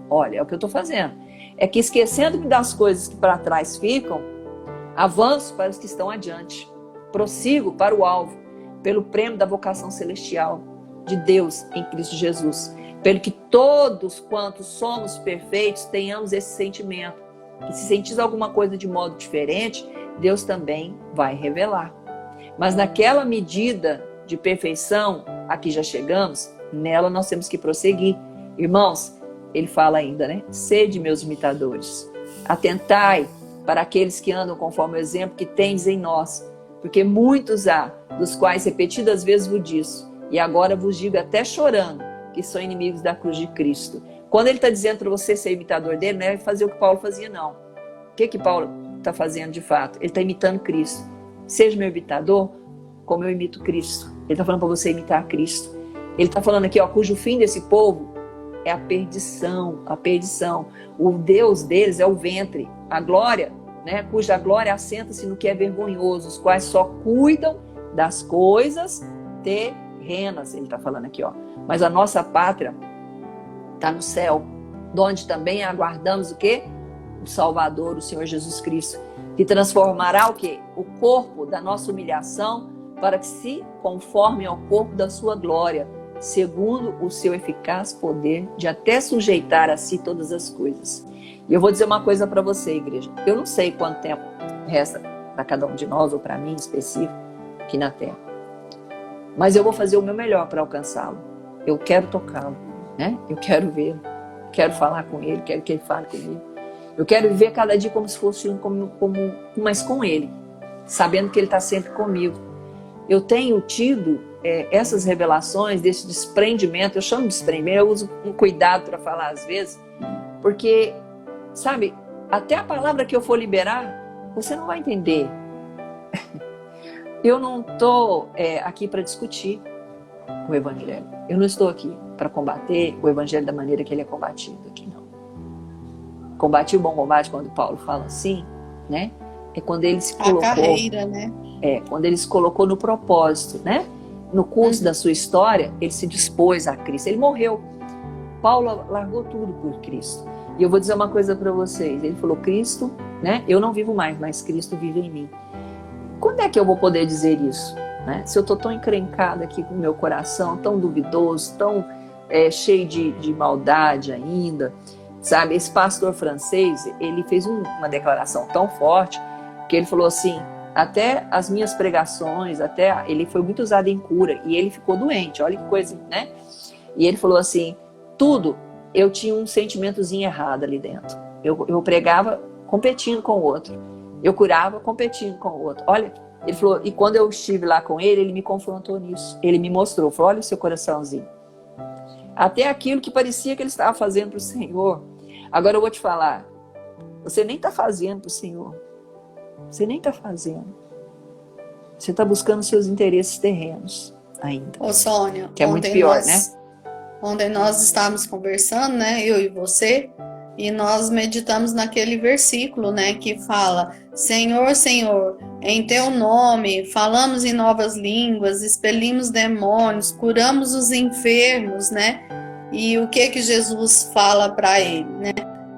Olha, é o que eu estou fazendo. É que esquecendo-me das coisas que para trás ficam, avanço para os que estão adiante. Prossigo para o alvo, pelo prêmio da vocação celestial de Deus em Cristo Jesus. Pelo que todos quantos somos perfeitos tenhamos esse sentimento. Que se sentis alguma coisa de modo diferente, Deus também vai revelar. Mas naquela medida de perfeição a que já chegamos, nela nós temos que prosseguir. Irmãos, ele fala ainda, né? Sede meus imitadores. Atentai para aqueles que andam conforme o exemplo que tendes em nós. Porque muitos há, dos quais repetidas vezes vos disse, e agora vos digo até chorando, que são inimigos da cruz de Cristo. Quando ele está dizendo para você ser imitador dele, não é fazer o que Paulo fazia, não. O que Paulo está fazendo de fato? Ele está imitando Cristo. Seja meu imitador, como eu imito Cristo. Ele está falando para você imitar Cristo. Ele está falando aqui, ó, cujo fim desse povo é a perdição, a perdição. O Deus deles é o ventre, a glória, né, cuja glória assenta-se no que é vergonhoso, os quais só cuidam das coisas terrenas. Ele está falando aqui, ó. Mas a nossa pátria está no céu, onde também aguardamos o quê? O Salvador, o Senhor Jesus Cristo, que transformará o quê? O corpo da nossa humilhação para que se conforme ao corpo da sua glória, segundo o seu eficaz poder de até sujeitar a si todas as coisas. E eu vou dizer uma coisa para você, igreja. Eu não sei quanto tempo resta para cada um de nós, ou para mim em específico, aqui na Terra. Mas eu vou fazer o meu melhor para alcançá-lo. Eu quero tocá-lo, né? Eu quero vê-lo, quero falar com ele, quero que ele fale comigo. Eu quero viver cada dia como se fosse mas com ele, sabendo que ele está sempre comigo. Eu tenho tido essas revelações, desse desprendimento, eu chamo de desprendimento, eu uso um cuidado para falar às vezes, porque, sabe, até a palavra que eu for liberar, você não vai entender. Eu não estou aqui para discutir o Evangelho. Eu não estou aqui para combater o Evangelho da maneira que ele é combatido aqui, não. Combati o bom combate, quando Paulo fala assim, né? É quando ele se colocou... A carreira, né? Quando ele se colocou no propósito, né? No curso da sua história, ele se dispôs a Cristo. Ele morreu. Paulo largou tudo por Cristo. E eu vou dizer uma coisa para vocês. Ele falou, Cristo, né? Eu não vivo mais, mas Cristo vive em mim. Quando é que eu vou poder dizer isso? Né? Se eu estou tão encrencada aqui com o meu coração, tão duvidoso, tão cheio de maldade ainda, sabe? Esse pastor francês, ele fez uma declaração tão forte que ele falou assim, até as minhas pregações, ele foi muito usado em cura e ele ficou doente, olha que coisa, né? E ele falou assim, tudo, eu tinha um sentimentozinho errado ali dentro. Eu pregava competindo com o outro. Eu curava competindo com o outro. Olha, ele falou, e quando eu estive lá com ele me confrontou nisso. Ele me mostrou, falou, olha o seu coraçãozinho. Até aquilo que parecia que ele estava fazendo para o Senhor. Agora eu vou te falar, você nem está fazendo para o Senhor. Você nem está fazendo. Você está buscando seus interesses terrenos ainda. Ô Sônia, que é muito pior, né? Ontem nós estávamos conversando, né, eu e você, e nós meditamos naquele versículo, né, que fala, Senhor, Senhor, em teu nome, falamos em novas línguas, expelimos demônios, curamos os enfermos, né? E o que Jesus fala para ele, né?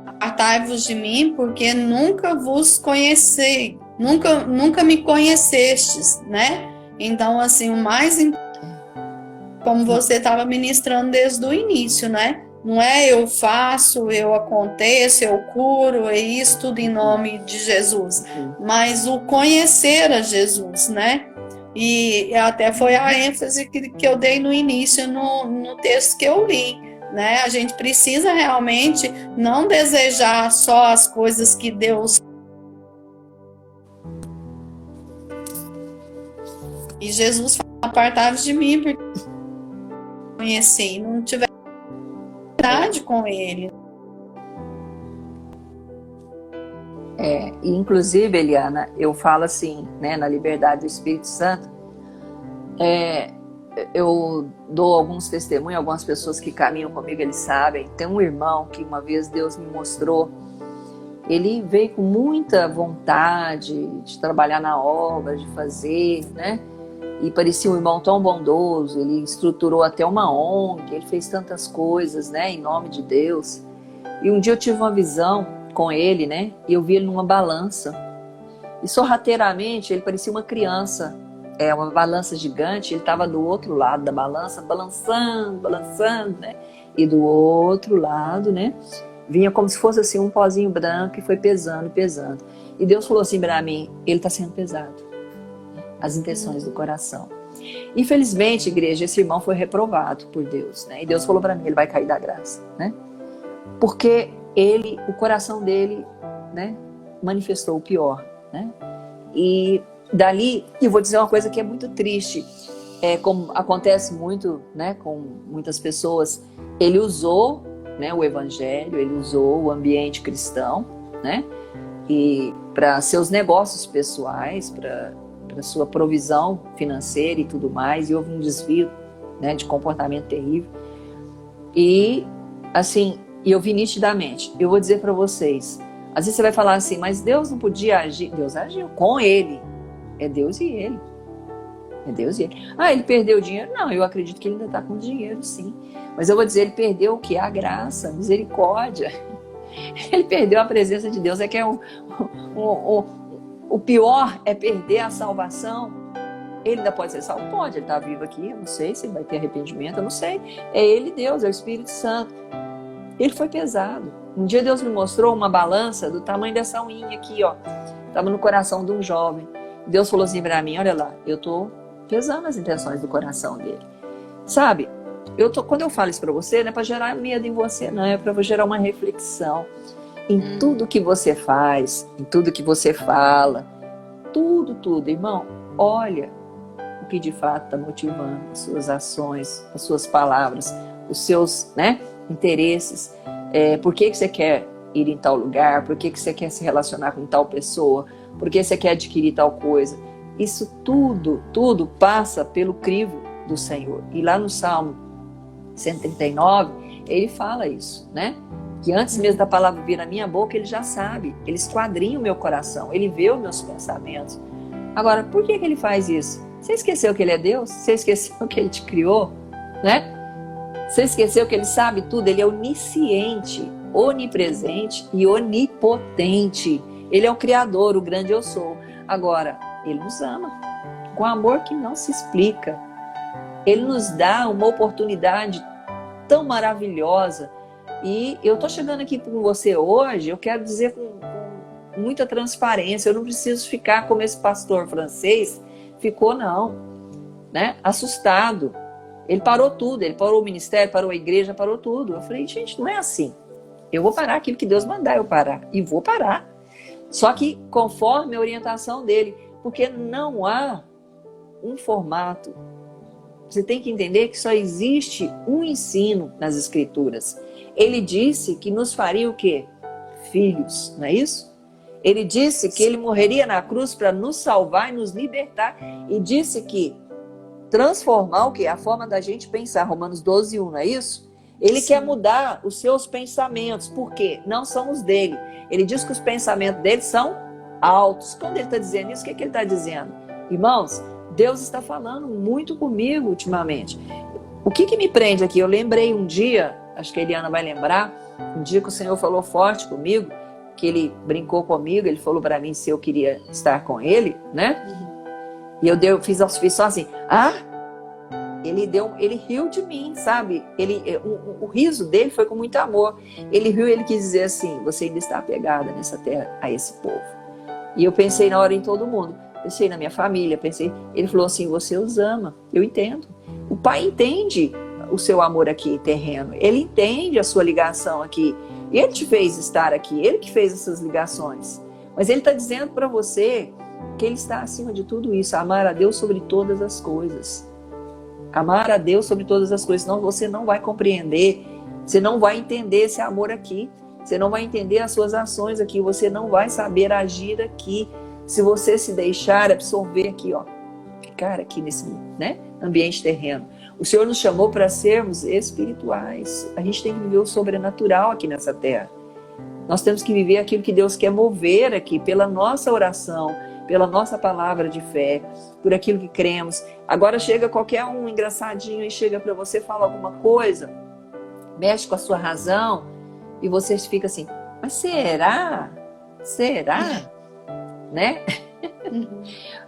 Apartai-vos de mim, porque nunca vos conheci, nunca me conhecestes, né? Então, assim, o mais importante, como você estava ministrando desde o início, né? Não é eu faço, eu aconteço, eu curo, é isso tudo em nome de Jesus. Mas o conhecer a Jesus, né? E até foi a ênfase que eu dei no início no texto que eu li, né? A gente precisa realmente não desejar só as coisas que Deus... E Jesus falou, apartai-vos de mim, porque conheci, não tiver verdade com ele. E inclusive, Eliana, eu falo assim, né, na liberdade do Espírito Santo, eu dou alguns testemunhos, algumas pessoas que caminham comigo, eles sabem. Tem um irmão que uma vez Deus me mostrou, ele veio com muita vontade de trabalhar na obra, de fazer, né? E parecia um irmão tão bondoso, ele estruturou até uma ONG, ele fez tantas coisas, né, em nome de Deus. E um dia eu tive uma visão com ele, né, e eu vi ele numa balança. E sorrateiramente ele parecia uma criança, uma balança gigante, ele estava do outro lado da balança, balançando, né, e do outro lado, né, vinha como se fosse assim um pozinho branco e foi pesando. E Deus falou assim para mim, ele está sendo pesado. As intenções do coração. Infelizmente, igreja, esse irmão foi reprovado por Deus, né? E Deus falou para mim, ele vai cair da graça, né? Porque o coração dele, né, manifestou o pior, né? E dali, eu vou dizer uma coisa que é muito triste, como acontece muito, né, com muitas pessoas, ele usou, né, o evangelho, ele usou o ambiente cristão, né? E para seus negócios pessoais, para sua provisão financeira e tudo mais, e houve um desvio, né, de comportamento terrível. E assim, eu vi nitidamente, eu vou dizer para vocês, às vezes você vai falar assim, mas Deus não podia agir. Deus agiu com ele, é Deus e ele, é Deus e ele. Ele perdeu o dinheiro? Não, eu acredito que ele ainda está com dinheiro, sim, mas eu vou dizer, ele perdeu o que? A graça, a misericórdia. Ele perdeu a presença de Deus, que é o pior é perder a salvação. Ele ainda pode ser salvo? Pode, ele está vivo aqui, eu não sei se ele vai ter arrependimento, eu não sei. É ele, Deus, é o Espírito Santo. Ele foi pesado. Um dia Deus me mostrou uma balança do tamanho dessa unha aqui, ó. Estava no coração de um jovem. Deus falou assim para mim, olha lá, eu estou pesando as intenções do coração dele. Sabe, quando eu falo isso para você, não é para gerar medo em você, não, é para gerar uma reflexão. Em tudo que você faz, em tudo que você fala, tudo, irmão, olha o que de fato está motivando as suas ações, as suas palavras, os seus, né, interesses. Por que você quer ir em tal lugar? Por que você quer se relacionar com tal pessoa? Por que você quer adquirir tal coisa? Isso tudo passa pelo crivo do Senhor. E lá no Salmo 139, ele fala isso, né? Que antes mesmo da palavra vir na minha boca, ele já sabe, ele esquadrinha o meu coração, ele vê os meus pensamentos. Agora, por que ele faz isso? Você esqueceu que ele é Deus? Você esqueceu que ele te criou? Né? Você esqueceu que ele sabe tudo? Ele é onisciente, onipresente e onipotente. Ele é o Criador, o grande eu sou. Agora, ele nos ama com amor que não se explica. Ele nos dá uma oportunidade tão maravilhosa. E eu estou chegando aqui com você hoje, eu quero dizer com muita transparência, eu não preciso ficar como esse pastor francês ficou, não, né? Assustado. Ele parou tudo, ele parou o ministério, parou a igreja, parou tudo. Eu falei, gente, não é assim. Eu vou parar aquilo que Deus mandar eu parar, e vou parar. Só que conforme a orientação dele, porque não há um formato. Você tem que entender que só existe um ensino nas Escrituras. Ele disse que nos faria o quê? Filhos, não é isso? Ele disse que ele morreria na cruz para nos salvar e nos libertar. E disse que transformar o quê? A forma da gente pensar. Romanos 12:1, não é isso? Ele quer mudar os seus pensamentos. Por quê? Não são os dele. Ele diz que os pensamentos dele são altos. Quando ele está dizendo isso, o que ele está dizendo? Irmãos, Deus está falando muito comigo ultimamente. O que me prende aqui? Eu lembrei um dia, acho que a Eliana vai lembrar, um dia que o Senhor falou forte comigo, que ele brincou comigo, ele falou para mim se eu queria estar com ele, né? E eu fiz só assim, ele riu de mim, sabe? O riso dele foi com muito amor. Ele riu, ele quis dizer assim, você ainda está apegada nessa terra a esse povo. E eu pensei na hora em todo mundo, pensei na minha família, ele falou assim, você os ama, eu entendo. O pai entende o seu amor aqui terreno, ele entende a sua ligação aqui, ele te fez estar aqui, ele que fez essas ligações, mas ele está dizendo para você que ele está acima de tudo isso, amar a Deus sobre todas as coisas, amar a Deus sobre todas as coisas, senão você não vai compreender, você não vai entender esse amor aqui, você não vai entender as suas ações aqui, você não vai saber agir aqui, se você se deixar absorver aqui, ó, ficar aqui nesse, né, ambiente terreno. O Senhor nos chamou para sermos espirituais. A gente tem que viver o sobrenatural aqui nessa terra. Nós temos que viver aquilo que Deus quer mover aqui, pela nossa oração, pela nossa palavra de fé, por aquilo que cremos. Agora chega qualquer um engraçadinho e chega para você falar alguma coisa, mexe com a sua razão, e você fica assim, mas será? Será? Né?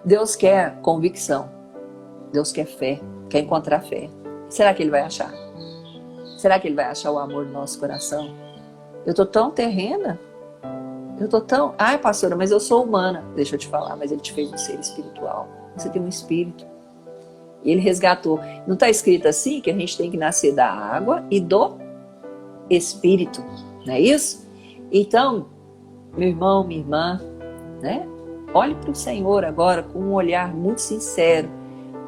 Deus quer convicção, Deus quer fé, quer encontrar fé. Será que Ele vai achar? Será que Ele vai achar o amor no nosso coração? Eu tô tão terrena, eu tô tão... Ai, pastora, mas eu sou humana. Deixa eu te falar, mas Ele te fez um ser espiritual. Você tem um espírito. E Ele resgatou. Não está escrito assim que a gente tem que nascer da água e do espírito, não é isso? Então, meu irmão, minha irmã, né? Olhe para o Senhor agora com um olhar muito sincero.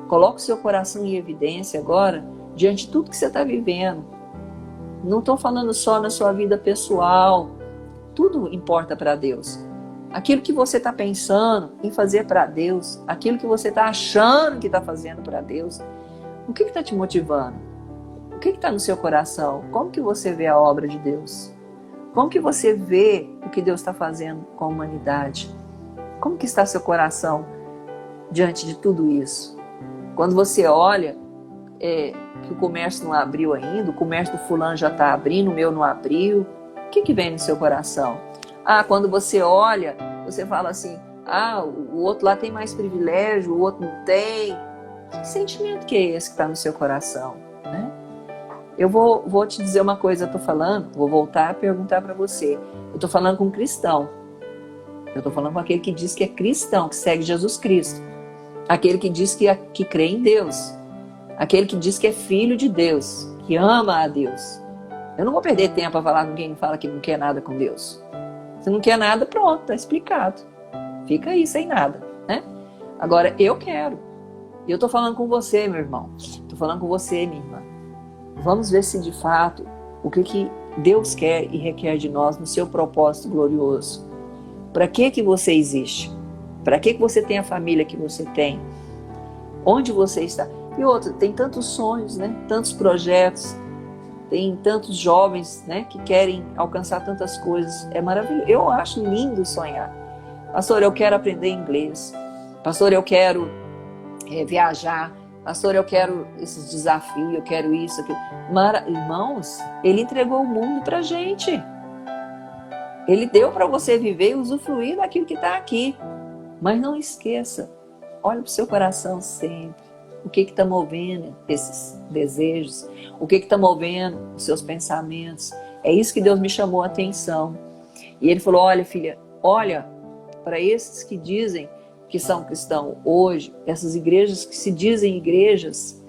Coloque o seu coração em evidência agora diante de tudo que você está vivendo. Não estou falando só na sua vida pessoal. Tudo importa para Deus. Aquilo que você está pensando em fazer para Deus, aquilo que você está achando que está fazendo para Deus, o que está te motivando? O que está no seu coração? Como que você vê a obra de Deus? Como que você vê o que Deus está fazendo com a humanidade? Como que está seu coração diante de tudo isso? Quando você olha que o comércio não abriu ainda, o comércio do fulano já está abrindo, o meu não abriu, o que vem no seu coração? Ah, quando você olha, você fala assim, ah, o outro lá tem mais privilégio, o outro não tem. Que sentimento que é esse que está no seu coração? Né? Eu vou te dizer uma coisa, eu estou falando, vou voltar a perguntar para você. Eu estou falando com um cristão. Eu estou falando com aquele que diz que é cristão, que segue Jesus Cristo. Aquele que diz que crê em Deus. Aquele que diz que é filho de Deus, que ama a Deus. Eu não vou perder tempo a falar com quem fala que não quer nada com Deus. Se não quer nada, pronto, está explicado. Fica aí sem nada, né? Agora, eu quero. E eu estou falando com você, meu irmão. Estou falando com você, minha irmã. Vamos ver se de fato o que Deus quer e requer de nós no seu propósito glorioso. Para que você existe? Para que você tem a família que você tem? Onde você está? E outra, tem tantos sonhos, né? Tantos projetos, tem tantos jovens, né? Que querem alcançar tantas coisas. É maravilhoso. Eu acho lindo sonhar. Pastor, eu quero aprender inglês. Pastor, eu quero viajar. Pastor, eu quero esses desafios, eu quero isso, aquilo. Irmãos, Ele entregou o mundo pra gente. Ele deu para você viver e usufruir daquilo que está aqui. Mas não esqueça, olhe para o seu coração sempre. O que está movendo esses desejos? O que está movendo os seus pensamentos? É isso que Deus me chamou a atenção. E Ele falou, olha filha, olha para esses que dizem que são cristãos hoje, essas igrejas que se dizem igrejas,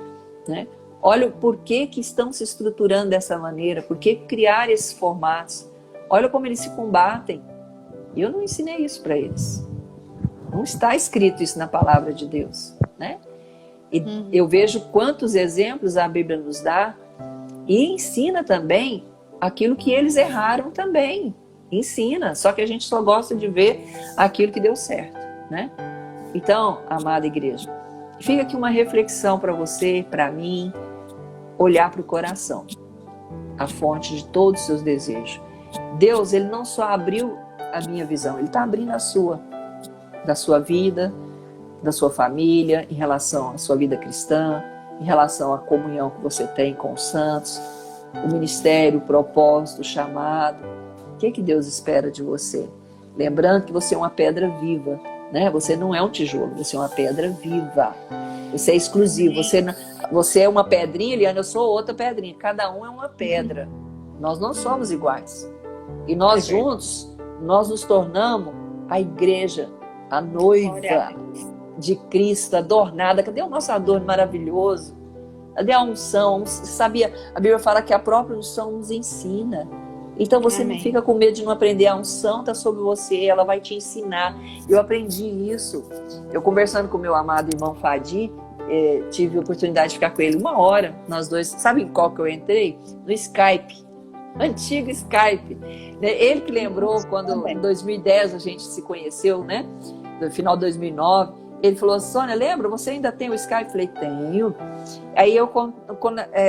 né? Olha o porquê que estão se estruturando dessa maneira, por que criar esses formatos. Olha como eles se combatem. E eu não ensinei isso para eles. Não está escrito isso na palavra de Deus, né? E eu vejo quantos exemplos a Bíblia nos dá e ensina também aquilo que eles erraram também. Ensina, só que a gente só gosta de ver aquilo que deu certo, né? Então, amada igreja, fica aqui uma reflexão para você, para mim, olhar para o coração, a fonte de todos os seus desejos. Deus, Ele não só abriu a minha visão, Ele está abrindo a sua, da sua vida, da sua família, em relação à sua vida cristã, em relação à comunhão que você tem com os santos, o ministério, o propósito, o chamado. O que Deus espera de você? Lembrando que você é uma pedra viva, né? Você não é um tijolo, você é uma pedra viva. Você é exclusivo, você é uma pedrinha, Eliana, eu sou outra pedrinha. Cada um é uma pedra. Nós não somos iguais. E nós juntos, nós nos tornamos a igreja, a noiva de Cristo, adornada. Cadê o nosso adorno maravilhoso? Cadê a unção? Sabia? A Bíblia fala que a própria unção nos ensina. Então você não fica com medo de não aprender. A unção está sobre você, ela vai te ensinar. Eu aprendi isso. Eu conversando com o meu amado irmão Fadi, tive a oportunidade de ficar com ele 1 hora, nós dois. Sabe em qual que eu entrei? No Skype. Antigo Skype. Ele que lembrou quando em 2010 a gente se conheceu, né? No final de 2009. Ele falou, Sônia, lembra? Você ainda tem o Skype? Eu falei, tenho. Aí eu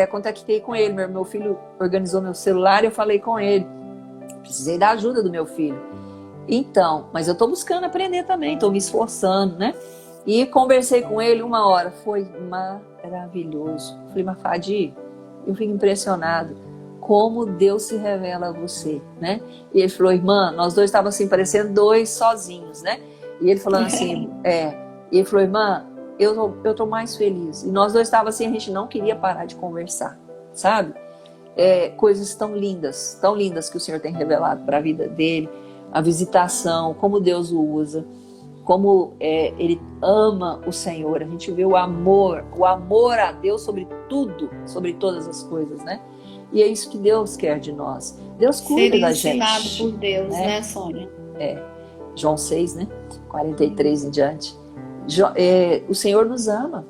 contactei com ele. Meu filho organizou meu celular e eu falei com ele. precisei da ajuda do meu filho. Então, mas eu tô buscando aprender também, tô me esforçando, né? E conversei com ele 1 hora, foi maravilhoso. Falei, Mafadi, eu fico impressionado como Deus se revela a você, né? E ele falou, irmã, nós dois estávamos assim, parecendo dois sozinhos, né? E ele falando assim, e ele falou, irmã, eu tô mais feliz. E nós dois estávamos assim, a gente não queria parar de conversar, sabe? Coisas tão lindas que o Senhor tem revelado para a vida dele, a visitação, como Deus o usa, como ele ama o Senhor. A gente vê o amor a Deus sobre tudo, sobre todas as coisas, né? E é isso que Deus quer de nós. Deus cuida da gente. Ser ensinado por Deus, né, Sônia? João 6, né? 43 em diante. O Senhor nos ama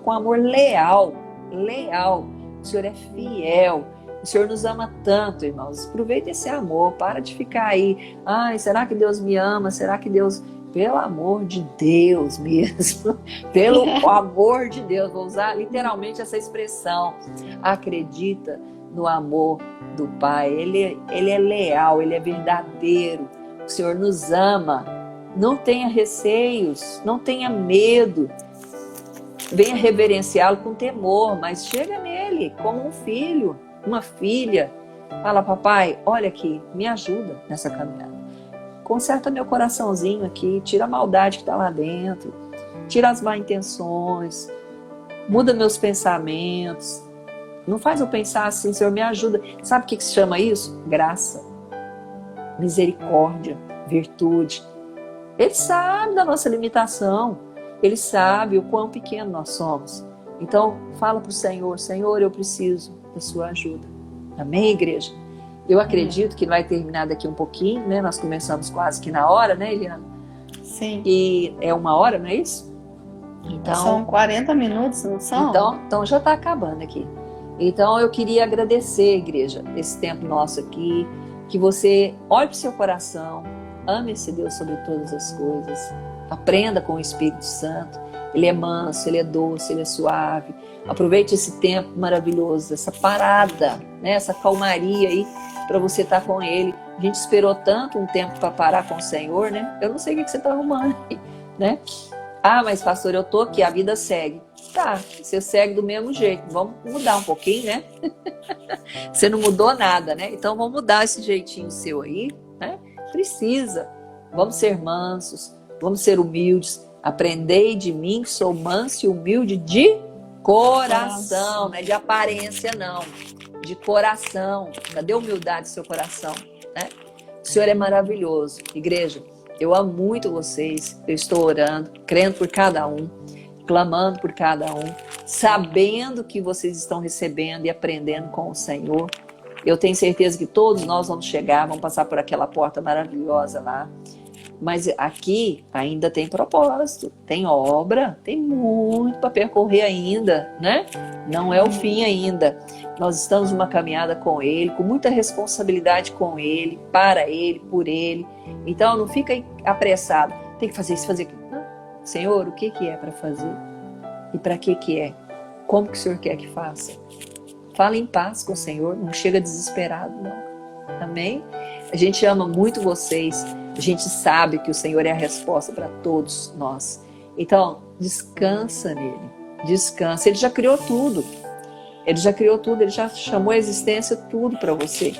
com amor leal. O Senhor é fiel. O Senhor nos ama tanto, irmãos. Aproveita esse amor, para de ficar aí. Ai, será que Deus me ama? Será que Deus... Pelo amor de Deus mesmo, pelo amor de Deus, vou usar literalmente essa expressão. Acredita no amor do Pai. Ele é leal, ele é verdadeiro. O Senhor nos ama. Não tenha receios, não tenha medo. Venha reverenciá-lo com temor, mas chega nele como um filho, uma filha. Fala, papai, olha aqui, me ajuda nessa caminhada. Conserta meu coraçãozinho aqui, tira a maldade que está lá dentro, tira as má intenções, muda meus pensamentos. Não faz eu pensar assim, Senhor, me ajuda. Sabe o que se chama isso? Graça, misericórdia, virtude. Ele sabe da nossa limitação, ele sabe o quão pequeno nós somos. Então, fala para o Senhor, Senhor, eu preciso da sua ajuda. Amém, igreja? Eu acredito que vai terminar daqui um pouquinho, né? Nós começamos quase que na hora, né, Eliana? Sim. E é 1 hora, não é isso? Então, são 40 minutos, não são? Então já está acabando aqui. Então eu queria agradecer, igreja, esse tempo nosso aqui, que você olhe para o seu coração, ame esse Deus sobre todas as coisas, aprenda com o Espírito Santo. Ele é manso, ele é doce, ele é suave. Aproveite esse tempo maravilhoso, essa parada, né? Essa calmaria aí, para você estar com ele. A gente esperou tanto um tempo para parar com o Senhor, né? Eu não sei o que você está arrumando aí, né? Ah, mas pastor, eu tô aqui, a vida segue. Tá, você segue do mesmo jeito. Vamos mudar um pouquinho, né? Você não mudou nada, né? Então vamos mudar esse jeitinho seu aí, né? Precisa. Vamos ser mansos, vamos ser humildes. Aprendei de mim que sou manso e humilde de coração, não é de aparência não, de coração. Cadê a humildade do seu coração, né? O Senhor é maravilhoso. Igreja, eu amo muito vocês, eu estou orando, crendo por cada um, clamando por cada um, sabendo que vocês estão recebendo e aprendendo com o Senhor. Eu tenho certeza que todos nós vamos chegar, vamos passar por aquela porta maravilhosa lá. Mas aqui ainda tem propósito, tem obra, tem muito para percorrer ainda, né? Não é o fim ainda. Nós estamos numa caminhada com Ele, com muita responsabilidade com Ele, para Ele, por Ele. Então não fica apressado, tem que fazer isso, fazer aquilo. Não. Senhor, o que é para fazer? E para que é? Como que o Senhor quer que faça? Fala em paz com o Senhor, não chega desesperado, não. Amém? A gente ama muito vocês. A gente sabe que o Senhor é a resposta para todos nós. Então, descansa nele. Descansa. Ele já criou tudo. Ele já criou tudo. Ele já chamou a existência tudo para você.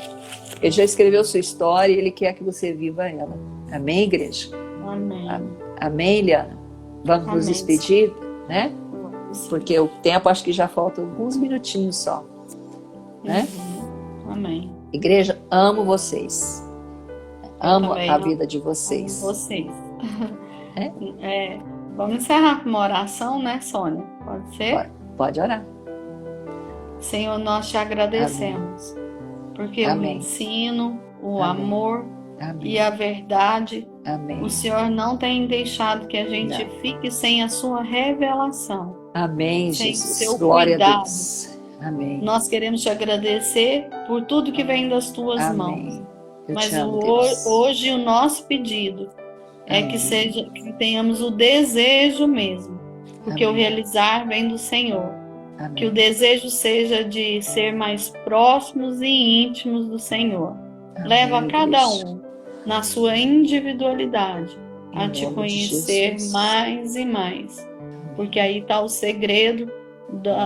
Ele já escreveu sua história e Ele quer que você viva ela. Amém, igreja? Amém. Amém, Eliana? Vamos nos despedir, né? Porque o tempo acho que já falta alguns minutinhos só. Né? Amém. Igreja, amo vocês. Amo a vida de vocês. Amo vocês. Vamos encerrar com uma oração, né, Sônia? Pode ser? Pode orar. Senhor, nós te agradecemos. Amém. Porque Amém. O ensino, o Amém. Amor Amém. E a verdade, Amém. O Senhor não tem deixado que a gente fique sem a sua revelação. Amém, sem Jesus. O seu Glória cuidado. A Deus. Amém. Nós queremos te agradecer por tudo que vem das tuas Amém. Mãos. Eu Mas te amo, Deus. Hoje o nosso pedido é que tenhamos o desejo mesmo, porque Amém. O realizar vem do Senhor. Amém. Que o desejo seja de ser mais próximos e íntimos do Senhor. Leva Amém, cada igreja. um na sua individualidade a Em te nome de conhecer Jesus. mais e mais. Porque aí está o segredo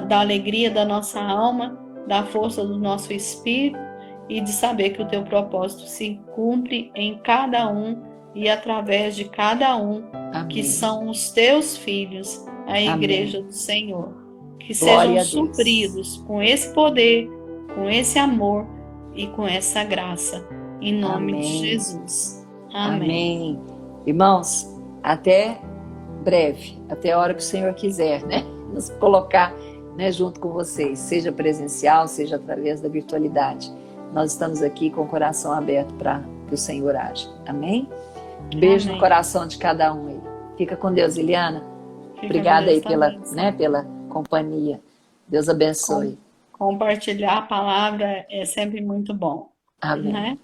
da alegria da nossa alma, da força do nosso espírito e de saber que o teu propósito se cumpre em cada um e através de cada um, que Amém. são os teus filhos, a igreja Amém. do Senhor. Que sejam Glória a Deus. supridos com esse poder, com esse amor e com essa graça. Em nome de Amém. Jesus. Amém. Amém. Irmãos, até breve, até a hora que o Senhor quiser, né? Nos colocar, né, junto com vocês, seja presencial, seja através da virtualidade. Nós estamos aqui com o coração aberto para que o Senhor age. Amém? Um beijo Amém. no coração de cada um aí. Fica com Deus, Eliana. Fica Obrigada com Deus aí pela, também, né, pela companhia. Deus abençoe. Compartilhar a palavra é sempre muito bom, Amém. né?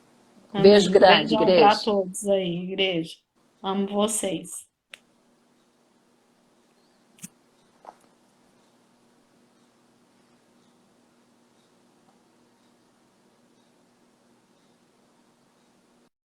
Beijo Amém. grande, Beijão para igreja. todos aí, igreja. Amo vocês.